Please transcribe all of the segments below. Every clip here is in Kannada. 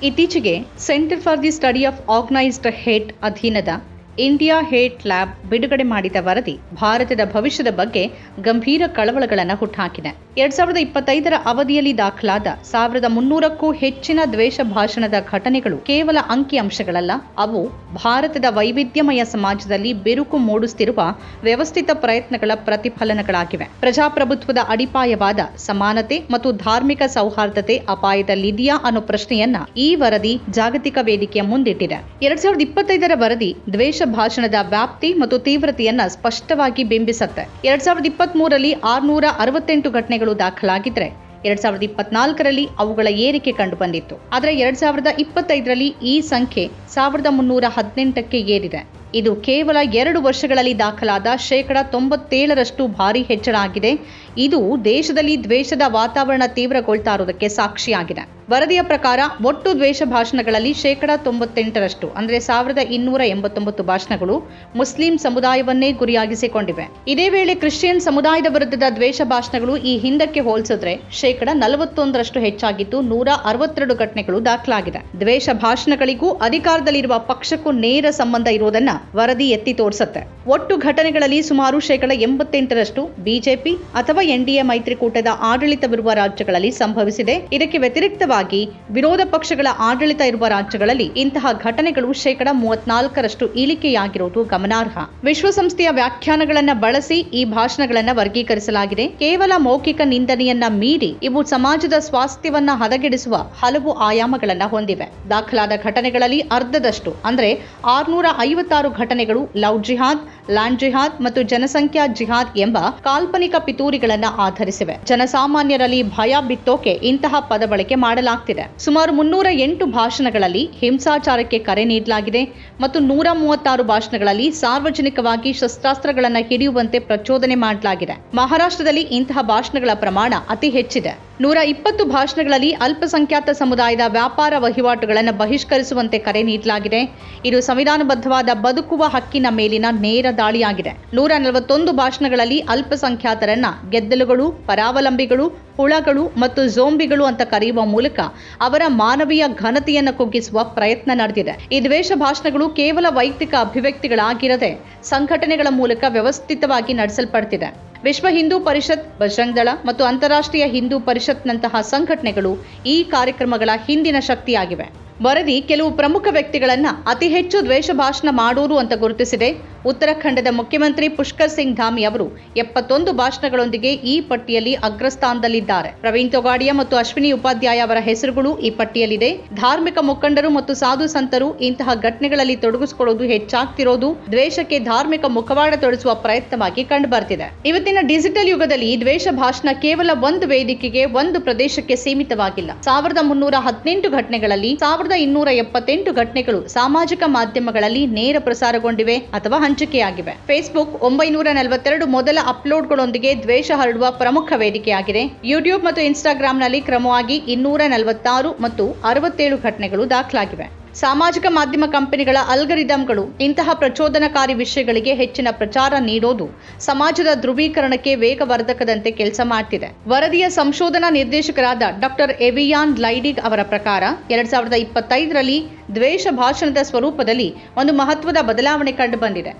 ಇತ್ತೀಚೆಗೆ centre for the study of organised hate ಅಧೀನದ ಇಂಡಿಯಾ ಹೇಟ್ ಲ್ಯಾಬ್ ಬಿಡುಗಡೆ ಮಾಡಿದ ವರದಿ ಭಾರತದ ಭವಿಷ್ಯದ ಬಗ್ಗೆ ಗಂಭೀರ ಕಳವಳಗಳನ್ನು ಹುಟ್ಟುಹಾಕಿದೆ. 2025ರ ಅವಧಿಯಲ್ಲಿ ದಾಖಲಾದ 1300ಕ್ಕೂ ಹೆಚ್ಚಿನ ದ್ವೇಷ ಭಾಷಣದ ಘಟನೆಗಳು ಕೇವಲ ಅಂಕಿಅಂಶಗಳಲ್ಲ, ಅವು ಭಾರತದ ವೈವಿಧ್ಯಮಯ ಸಮಾಜದಲ್ಲಿ ಬಿರುಕು ಮೂಡಿಸುತ್ತಿರುವ ವ್ಯವಸ್ಥಿತ ಪ್ರಯತ್ನಗಳ ಪ್ರತಿಫಲನಗಳಾಗಿವೆ. ಪ್ರಜಾಪ್ರಭುತ್ವದ ಅಡಿಪಾಯವಾದ ಸಮಾನತೆ ಮತ್ತು ಧಾರ್ಮಿಕ ಸೌಹಾರ್ದತೆ ಅಪಾಯದಲ್ಲಿದೆಯಾ ಅನ್ನೋ ಪ್ರಶ್ನೆಯನ್ನ ಈ ವರದಿ ಜಾಗತಿಕ ವೇದಿಕೆಯ ಮುಂದಿಟ್ಟಿದೆ. 2025ರ ವರದಿ ದ್ವೇಷ ಭಾಷಣದ ವ್ಯಾಪ್ತಿ ಮತ್ತು ತೀವ್ರತೆಯನ್ನ ಸ್ಪಷ್ಟವಾಗಿ ಬಿಂಬಿಸುತ್ತೆ. 2023ರಲ್ಲಿ 668 ಘಟನೆಗಳು ದಾಖಲಾಗಿದ್ರೆ 2024ರಲ್ಲಿ ಅವುಗಳ ಏರಿಕೆ ಕಂಡುಬಂದಿತ್ತು. ಆದರೆ 2025ರಲ್ಲಿ ಈ ಸಂಖ್ಯೆ 1318ಕ್ಕೆ ಏರಿದೆ. ಇದು ಕೇವಲ 2 ವರ್ಷಗಳಲ್ಲಿ ದಾಖಲಾದ 97% ಭಾರಿ ಹೆಚ್ಚಳ ಆಗಿದೆ. ಇದು ದೇಶದಲ್ಲಿ ದ್ವೇಷದ ವಾತಾವರಣ ತೀವ್ರಗೊಳ್ತಾ ಇರುವುದಕ್ಕೆ ಸಾಕ್ಷಿಯಾಗಿದೆ. ವರದಿಯ ಪ್ರಕಾರ ಒಟ್ಟು ದ್ವೇಷ ಭಾಷಣಗಳಲ್ಲಿ 98% ಅಂದರೆ 1289 ಭಾಷಣಗಳು ಮುಸ್ಲಿಂ ಸಮುದಾಯವನ್ನೇ ಗುರಿಯಾಗಿಸಿಕೊಂಡಿವೆ. ಇದೇ ವೇಳೆ ಕ್ರಿಶ್ಚಿಯನ್ ಸಮುದಾಯದ ವಿರುದ್ಧದ ದ್ವೇಷ ಭಾಷಣಗಳು ಈ ಹಿಂದಕ್ಕೆ ಹೋಲಿಸಿದ್ರೆ 41% ಹೆಚ್ಚಾಗಿದ್ದು 162 ಘಟನೆಗಳು ದಾಖಲಾಗಿದೆ. ದ್ವೇಷ ಭಾಷಣಗಳಿಗೂ ಅಧಿಕಾರದಲ್ಲಿರುವ ಪಕ್ಷಕ್ಕೂ ನೇರ ಸಂಬಂಧ ಇರುವುದನ್ನ ವರದಿ ಎತ್ತಿ ತೋರಿಸುತ್ತೆ. ಒಟ್ಟು ಘಟನೆಗಳಲ್ಲಿ ಸುಮಾರು 88% ಬಿಜೆಪಿ ಅಥವಾ ಎನ್ಡಿಎ ಮೈತ್ರಿಕೂಟದ ಆಡಳಿತವಿರುವ ರಾಜ್ಯಗಳಲ್ಲಿ ಸಂಭವಿಸಿದೆ. ಇದಕ್ಕೆ ವ್ಯತಿರಿಕ್ತವಾಗಿ ವಿರೋಧ ಪಕ್ಷಗಳ ಆಡಳಿತ ಇರುವ ರಾಜ್ಯಗಳಲ್ಲಿ ಇಂತಹ ಘಟನೆಗಳು 34% ಇಳಿಕೆಯಾಗಿರುವುದು ಗಮನಾರ್ಹ. ವಿಶ್ವಸಂಸ್ಥೆಯ ವ್ಯಾಖ್ಯಾನಗಳನ್ನು ಬಳಸಿ ಈ ಭಾಷಣಗಳನ್ನು ವರ್ಗೀಕರಿಸಲಾಗಿದೆ. ಕೇವಲ ಮೌಖಿಕ ನಿಂದನೆಯನ್ನ ಮೀರಿ ಇವು ಸಮಾಜದ ಸ್ವಾಸ್ಥ್ಯವನ್ನ ಹದಗೆಡಿಸುವ ಹಲವು ಆಯಾಮಗಳನ್ನು ಹೊಂದಿವೆ. ದಾಖಲಾದ ಘಟನೆಗಳಲ್ಲಿ ಅರ್ಧದಷ್ಟು ಅಂದರೆ 656 ಘಟನೆಗಳು ಲವ್ ಜಿಹಾದ್, ಲ್ಯಾಂಡ್ ಜಿಹಾದ್ ಮತ್ತು ಜನಸಂಖ್ಯಾ ಜಿಹಾದ್ ಎಂಬ ಕಾಲ್ಪನಿಕ ಪಿತೂರಿಗಳನ್ನು ಆಧರಿಸಿವೆ. ಜನಸಾಮಾನ್ಯರಲ್ಲಿ ಭಯ ಬಿತ್ತೋಕೆ ಇಂತಹ ಪದ ಬಳಕೆ ಮಾಡಲಾಗ್ತಿದೆ. ಸುಮಾರು 308 ಭಾಷಣಗಳಲ್ಲಿ ಹಿಂಸಾಚಾರಕ್ಕೆ ಕರೆ ನೀಡಲಾಗಿದೆ ಮತ್ತು 136 ಭಾಷಣಗಳಲ್ಲಿ ಸಾರ್ವಜನಿಕವಾಗಿ ಶಸ್ತ್ರಾಸ್ತ್ರಗಳನ್ನು ಹಿಡಿಯುವಂತೆ ಪ್ರಚೋದನೆ ಮಾಡಲಾಗಿದೆ. ಮಹಾರಾಷ್ಟ್ರದಲ್ಲಿ ಇಂತಹ ಭಾಷಣಗಳ ಪ್ರಮಾಣ ಅತಿ ಹೆಚ್ಚಿದೆ. 120 ಭಾಷಣಗಳಲ್ಲಿ ಅಲ್ಪಸಂಖ್ಯಾತ ಸಮುದಾಯದ ವ್ಯಾಪಾರ ವಹಿವಾಟುಗಳನ್ನು ಬಹಿಷ್ಕರಿಸುವಂತೆ ಕರೆ ನೀಡಲಾಗಿದೆ. ಇದು ಸಂವಿಧಾನಬದ್ಧವಾದ ಬದುಕುವ ಹಕ್ಕಿನ ಮೇಲಿನ ನೇರ ದಾಳಿಯಾಗಿದೆ. 141 ಭಾಷಣಗಳಲ್ಲಿ ಅಲ್ಪಸಂಖ್ಯಾತರನ್ನ ಗೆದ್ದಲುಗಳು, ಪರಾವಲಂಬಿಗಳು, ಹುಳಗಳು ಮತ್ತು ಝೋಂಬಿಗಳು ಅಂತ ಕರೆಯುವ ಮೂಲಕ ಅವರ ಮಾನವೀಯ ಘನತೆಯನ್ನು ಕುಗ್ಗಿಸುವ ಪ್ರಯತ್ನ ನಡೆದಿದೆ. ಈ ದ್ವೇಷ ಭಾಷಣಗಳು ಕೇವಲ ವೈಯಕ್ತಿಕ ಅಭಿವ್ಯಕ್ತಿಗಳಾಗಿರದೆ ಸಂಘಟನೆಗಳ ಮೂಲಕ ವ್ಯವಸ್ಥಿತವಾಗಿ ನಡೆಸಲ್ಪಡ್ತಿದೆ. ವಿಶ್ವ ಹಿಂದೂ ಪರಿಷತ್, ಬಜರಂಗ್ ದಳ ಮತ್ತು ಅಂತಾರಾಷ್ಟ್ರೀಯ ಹಿಂದೂ ಪರಿಷತ್ನಂತಹ ಸಂಘಟನೆಗಳು ಈ ಕಾರ್ಯಕ್ರಮಗಳ ಹಿಂದಿನ ಶಕ್ತಿಯಾಗಿವೆ. ವರದಿ ಕೆಲವು ಪ್ರಮುಖ ವ್ಯಕ್ತಿಗಳನ್ನ ಅತಿ ಹೆಚ್ಚು ದ್ವೇಷ ಭಾಷಣ ಮಾಡೋರು ಅಂತ ಗುರುತಿಸಿದೆ. ಉತ್ತರಾಖಂಡದ ಮುಖ್ಯಮಂತ್ರಿ ಪುಷ್ಕರ್ ಸಿಂಗ್ ಧಾಮಿ ಅವರು 71 ಭಾಷಣಗಳೊಂದಿಗೆ ಈ ಪಟ್ಟಿಯಲ್ಲಿ ಅಗ್ರಸ್ಥಾನದಲ್ಲಿದ್ದಾರೆ. ಪ್ರವೀಣ್ ತೊಗಾಡಿಯಾ ಮತ್ತು ಅಶ್ವಿನಿ ಉಪಾಧ್ಯಾಯ ಅವರ ಹೆಸರುಗಳು ಈ ಪಟ್ಟಿಯಲ್ಲಿದೆ. ಧಾರ್ಮಿಕ ಮುಖಂಡರು ಮತ್ತು ಸಾಧು ಸಂತರು ಇಂತಹ ಘಟನೆಗಳಲ್ಲಿ ತೊಡಗಿಸಿಕೊಳ್ಳುವುದು ಹೆಚ್ಚಾಗ್ತಿರೋದು ದ್ವೇಷಕ್ಕೆ ಧಾರ್ಮಿಕ ಮುಖವಾಡ ತೊಡಿಸುವ ಪ್ರಯತ್ನವಾಗಿ ಕಂಡುಬರ್ತಿದೆ. ಇವತ್ತಿನ ಡಿಜಿಟಲ್ ಯುಗದಲ್ಲಿ ದ್ವೇಷ ಭಾಷಣ ಕೇವಲ ಒಂದು ವೇದಿಕೆಗೆ, ಒಂದು ಪ್ರದೇಶಕ್ಕೆ ಸೀಮಿತವಾಗಿಲ್ಲ. 1318 ಘಟನೆಗಳಲ್ಲಿ 1278 ಘಟನೆಗಳು ಸಾಮಾಜಿಕ ಮಾಧ್ಯಮಗಳಲ್ಲಿ ನೇರ ಪ್ರಸಾರಗೊಂಡಿವೆ ಅಥವಾ ಹಂಚಿಕೆಯಾಗಿವೆ. ಫೇಸ್ಬುಕ್ 942 ಮೊದಲ ಅಪ್ಲೋಡ್ಗಳೊಂದಿಗೆ ದ್ವೇಷ ಹರಡುವ ಪ್ರಮುಖ ವೇದಿಕೆಯಾಗಿದೆ. ಯೂಟ್ಯೂಬ್ ಮತ್ತು ಇನ್ಸ್ಟಾಗ್ರಾಂನಲ್ಲಿ ಕ್ರಮವಾಗಿ 246 ಮತ್ತು 67 ಘಟನೆಗಳು ದಾಖಲಾಗಿವೆ. ಸಾಮಾಜಿಕ ಮಾಧ್ಯಮ ಕಂಪನಿಗಳ ಅಲ್ಗರಿದಮ್ಗಳು ಇಂತಹ ಪ್ರಚೋದನಕಾರಿ ವಿಷಯಗಳಿಗೆ ಹೆಚ್ಚಿನ ಪ್ರಚಾರ ನೀಡೋದು ಸಮಾಜದ ಧ್ರುವೀಕರಣಕ್ಕೆ ವೇಗವರ್ಧಕದಂತೆ ಕೆಲಸ ಮಾಡ್ತಿದೆ. ವರದಿಯ ಸಂಶೋಧನಾ ನಿರ್ದೇಶಕರಾದ ಡಾಕ್ಟರ್ ಎವಿಯಾನ್ ಲೈಡಿಗ್ ಅವರ ಪ್ರಕಾರ 2025ರಲ್ಲಿ ದ್ವೇಷ ಭಾಷಣದ ಸ್ವರೂಪದಲ್ಲಿ ಒಂದು ಮಹತ್ವದ ಬದಲಾವಣೆ ಕಂಡುಬಂದಿದೆ.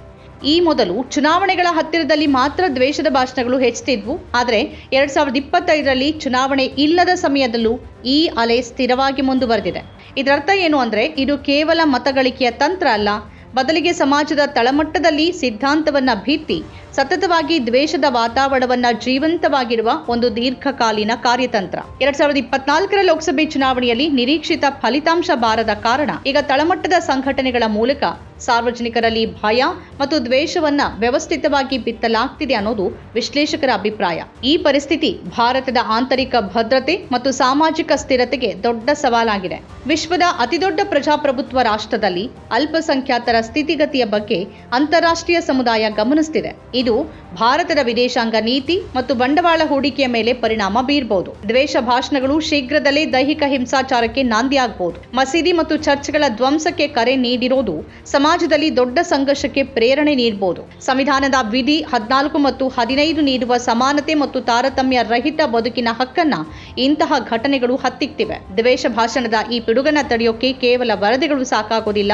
ಈ ಮೊದಲು ಚುನಾವಣೆಗಳ ಹತ್ತಿರದಲ್ಲಿ ಮಾತ್ರ ದ್ವೇಷದ ಭಾಷಣಗಳು ಹೆಚ್ಚುತ್ತಿದ್ವು. ಆದರೆ 2025ರಲ್ಲಿ ಚುನಾವಣೆ ಇಲ್ಲದ ಸಮಯದಲ್ಲೂ ಈ ಅಲೆ ಸ್ಥಿರವಾಗಿ ಮುಂದುವರೆದಿದೆ. ಇದರರ್ಥ ಏನು ಅಂದರೆ ಇದು ಕೇವಲ ಮತಗಳಿಕೆಯ ತಂತ್ರ ಅಲ್ಲ, ಬದಲಿಗೆ ಸಮಾಜದ ತಳಮಟ್ಟದಲ್ಲಿ ಸಿದ್ಧಾಂತವನ್ನ ಭಿತ್ತಿ ಸತತವಾಗಿ ದ್ವೇಷದ ವಾತಾವರಣವನ್ನ ಜೀವಂತವಾಗಿರುವ ಒಂದು ದೀರ್ಘಕಾಲೀನ ಕಾರ್ಯತಂತ್ರ. 2024ರ ಲೋಕಸಭೆ ಚುನಾವಣೆಯಲ್ಲಿ ನಿರೀಕ್ಷಿತ ಫಲಿತಾಂಶ ಬಾರದ ಕಾರಣ ಈಗ ತಳಮಟ್ಟದ ಸಂಘಟನೆಗಳ ಮೂಲಕ ಸಾರ್ವಜನಿಕರಲ್ಲಿ ಭಯ ಮತ್ತು ದ್ವೇಷವನ್ನ ವ್ಯವಸ್ಥಿತವಾಗಿ ಬಿತ್ತಲಾಗ್ತಿದೆ ಅನ್ನೋದು ವಿಶ್ಲೇಷಕರ ಅಭಿಪ್ರಾಯ. ಈ ಪರಿಸ್ಥಿತಿ ಭಾರತದ ಆಂತರಿಕ ಭದ್ರತೆ ಮತ್ತು ಸಾಮಾಜಿಕ ಸ್ಥಿರತೆಗೆ ದೊಡ್ಡ ಸವಾಲಾಗಿದೆ. ವಿಶ್ವದ ಅತಿದೊಡ್ಡ ಪ್ರಜಾಪ್ರಭುತ್ವ ರಾಷ್ಟ್ರದಲ್ಲಿ ಅಲ್ಪಸಂಖ್ಯಾತರ ಸ್ಥಿತಿಗತಿಯ ಬಗ್ಗೆ ಅಂತಾರಾಷ್ಟ್ರೀಯ ಸಮುದಾಯ ಗಮನಿಸುತ್ತಿದೆ. ಇದು ಭಾರತದ ವಿದೇಶಾಂಗ ನೀತಿ ಮತ್ತು ಬಂಡವಾಳ ಹೂಡಿಕೆಯ ಮೇಲೆ ಪರಿಣಾಮ ಬೀರಬಹುದು. ದ್ವೇಷ ಭಾಷಣಗಳು ಶೀಘ್ರದಲ್ಲೇ ದೈಹಿಕ ಹಿಂಸಾಚಾರಕ್ಕೆ ನಾಂದಿಯಾಗಬಹುದು. ಮಸೀದಿ ಮತ್ತು ಚರ್ಚ್ಗಳ ಧ್ವಂಸಕ್ಕೆ ಕರೆ ನೀಡಿರೋದು ಸಮಾಜ ಸಮಾಜದಲ್ಲಿ ದೊಡ್ಡ ಸಂಘರ್ಷಕ್ಕೆ ಪ್ರೇರಣೆ ನೀಡಬಹುದು. ಸಂವಿಧಾನದ ವಿಧಿ 14 ಮತ್ತು 15 ನೀಡುವ ಸಮಾನತೆ ಮತ್ತು ತಾರತಮ್ಯ ರಹಿತ ಬದುಕಿನ ಹಕ್ಕನ್ನ ಇಂತಹ ಘಟನೆಗಳು ಹತ್ತಿಕ್ತಿವೆ. ದ್ವೇಷ ಭಾಷಣದ ಈ ಪಿಡುಗನ್ನ ತಡೆಯೋಕೆ ಕೇವಲ ವರದಿಗಳು ಸಾಕಾಗೋದಿಲ್ಲ.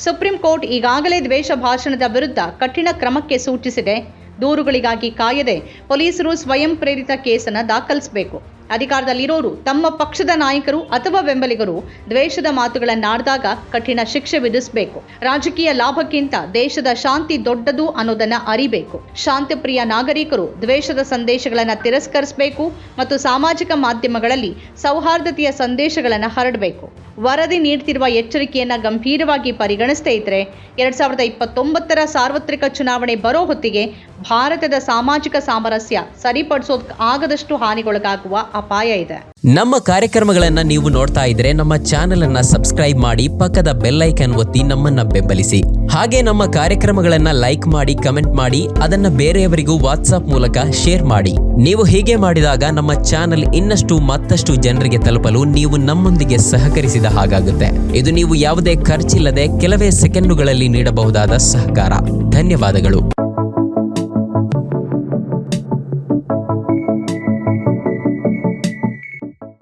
ಸುಪ್ರೀಂ ಕೋರ್ಟ್ ಈಗಾಗಲೇ ದ್ವೇಷ ಭಾಷಣದ ವಿರುದ್ಧ ಕಠಿಣ ಕ್ರಮಕ್ಕೆ ಸೂಚಿಸಿದೆ. ದೂರುಗಳಿಗಾಗಿ ಕಾಯದೆ ಪೊಲೀಸರು ಸ್ವಯಂ ಪ್ರೇರಿತ ಕೇಸನ್ನು ದಾಖಲಿಸಬೇಕು. ಅಧಿಕಾರದಲ್ಲಿರೋರು ತಮ್ಮ ಪಕ್ಷದ ನಾಯಕರು ಅಥವಾ ಬೆಂಬಲಿಗರು ದ್ವೇಷದ ಮಾತುಗಳನ್ನಾಡಿದಾಗ ಕಠಿಣ ಶಿಕ್ಷೆ ವಿಧಿಸಬೇಕು. ರಾಜಕೀಯ ಲಾಭಕ್ಕಿಂತ ದೇಶದ ಶಾಂತಿ ದೊಡ್ಡದು ಅನ್ನೋದನ್ನ ಅರಿಬೇಕು. ಶಾಂತಿಪ್ರಿಯ ನಾಗರಿಕರು ದ್ವೇಷದ ಸಂದೇಶಗಳನ್ನು ತಿರಸ್ಕರಿಸಬೇಕು ಮತ್ತು ಸಾಮಾಜಿಕ ಮಾಧ್ಯಮಗಳಲ್ಲಿ ಸೌಹಾರ್ದತೆಯ ಸಂದೇಶಗಳನ್ನು ಹರಡಬೇಕು. ವರದಿ ನೀಡುತ್ತಿರುವ ಎಚ್ಚರಿಕೆಯನ್ನ ಗಂಭೀರವಾಗಿ ಪರಿಗಣಿಸದೇ ಇದ್ರೆ 2029ರ ಸಾರ್ವತ್ರಿಕ ಚುನಾವಣೆ ಬರೋ ಹೊತ್ತಿಗೆ ಭಾರತದ ಸಾಮಾಜಿಕ ಸಾಮರಸ್ಯ ಸರಿಪಡಿಸೋದಕ್ಕೆ ಆಗದಷ್ಟು ಹಾನಿಗೊಳಗಾಗುವ ಅಪಾಯ ಇದೆ. ನಮ್ಮ ಕಾರ್ಯಕ್ರಮಗಳನ್ನ ನೀವು ನೋಡ್ತಾ ಇದ್ರೆ ನಮ್ಮ ಚಾನೆಲ್ ಅನ್ನ ಸಬ್ಸ್ಕ್ರೈಬ್ ಮಾಡಿ, ಪಕ್ಕದ ಬೆಲ್ ಐಕಾನ್ ಒತ್ತಿ ನಮ್ಮನ್ನ ಬೆಂಬಲಿಸಿ. ಹಾಗೆ ನಮ್ಮ ಕಾರ್ಯಕ್ರಮಗಳನ್ನ ಲೈಕ್ ಮಾಡಿ, ಕಮೆಂಟ್ ಮಾಡಿ, ಅದನ್ನ ಬೇರೆಯವರಿಗೂ ವಾಟ್ಸ್ಆಪ್ ಮೂಲಕ ಶೇರ್ ಮಾಡಿ. ನೀವು ಹೀಗೆ ಮಾಡಿದಾಗ ನಮ್ಮ ಚಾನೆಲ್ ಮತ್ತಷ್ಟು ಜನರಿಗೆ ತಲುಪಲು ನೀವು ನಮ್ಮೊಂದಿಗೆ ಸಹಕರಿಸಿದ ಹಾಗಾಗುತ್ತೆ. ಇದು ನೀವು ಯಾವುದೇ ಖರ್ಚಿಲ್ಲದೆ ಕೆಲವೇ ಸೆಕೆಂಡುಗಳಲ್ಲಿ ನೀಡಬಹುದಾದ ಸಹಕಾರ. ಧನ್ಯವಾದಗಳು.